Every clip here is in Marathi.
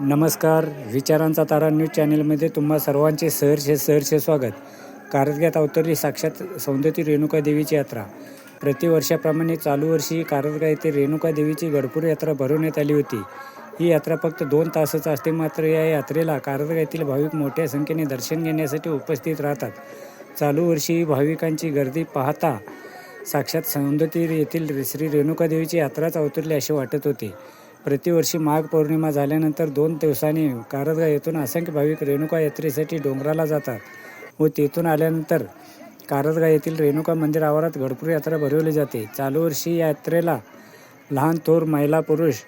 नमस्कार. विचारांचा तारा न्यूज चॅनलमध्ये तुम्हा सर्वांचे सहर्ष स्वागत. कारंज्यात अवतरली साक्षात सौंदती रेणुका देवीची यात्रा. प्रतिवर्षाप्रमाणे चालू वर्षी कारंजा येथे रेणुका देवीची गडपूर यात्रा भरवण्यात आली होती. ही यात्रा फक्त 2 तासच असते, मात्र या यात्रेला कारंजा येथील भाविक मोठ्या संख्येने दर्शन घेण्यासाठी उपस्थित राहतात. चालू वर्षी भाविकांची गर्दी पाहता साक्षात सौंदती येथील श्री रेणुका देवीची यात्राच अवतरली असे वाटत होते. प्रतिवर्षी माघ पौर्णिमा झाल्यानंतर 2 दिवसांनी कारंजा येथून असंख्य भाविक रेणुका यात्रेसाठी डोंगराला जातात व तेथून आल्यानंतर कारंजा येथील रेणुका मंदिर आवारात गडपूर यात्रा भरवली जाते. चालू वर्षी या यात्रेला लहान थोर महिला पुरुष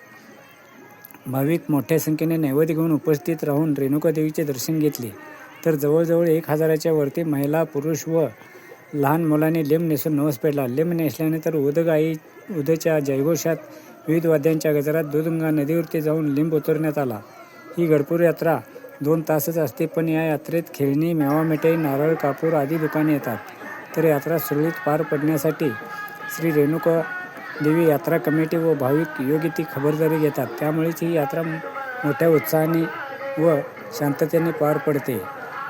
भाविक मोठ्या संख्येने नैवेद्य घेऊन उपस्थित राहून रेणुका देवीचे दर्शन घेतले. तर जवळजवळ 1000च्या वरती महिला पुरुष व लहान मुलांनी लिंब नेसून नवस पेटला. लिंब नेसल्यानंतर उदच्या जयघोषात विविध वाद्यांच्या गजरात दूधगंगा नदीवरती जाऊन लिंब उतरण्यात आला. ही गडपूर यात्रा 2 तासच असते, पण या यात्रेत खेळणी, मेवा मिठाई, नारळ, कापूर आदी दुकाने येतात. तर यात्रा सुरळीत पार पडण्यासाठी श्री रेणुका देवी यात्रा कमिटी व भाविक योग्य ती खबरदारी घेतात. त्यामुळेच ही यात्रा मोठ्या उत्साहाने व शांततेने पार पडते.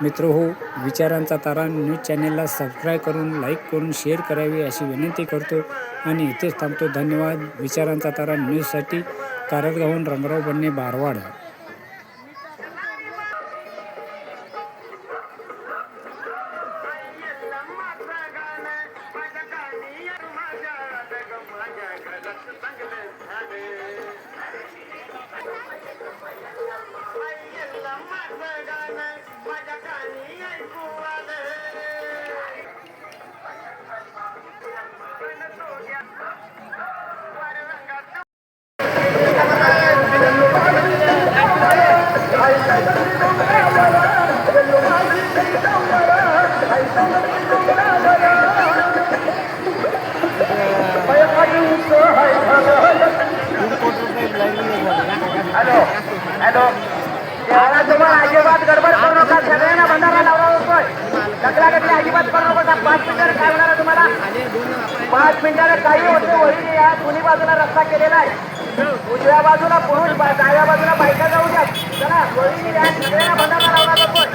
मित्रहो, विचारांचा तारा न्यूज चॅनेलला सबस्क्राईब करून, लाईक करून, शेअर करावी अशी विनंती करतो आणि इथेच थांबतो. धन्यवाद. विचारांचा तारा न्यूजसाठी कारंजाहून रंगराव बन्ने, बारवाड. हॅलो तुम्हाला अजिबात गडबड करू नका. सगळ्यांना बंधारा लावला होतोय. तक्रार अजिबात करू नका. 5 मिनिटाने काय होणार तुम्हाला? 5 मिनिटाने काही होते. वळी या दोन्ही बाजूला रस्ता केलेला आहे. उजव्या बाजूला पुरुष, डाव्या बाजूला बायका जाऊ द्या. चला वळी या. सगळ्यांना बंधारा लावला जातोय.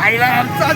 आईला आमचा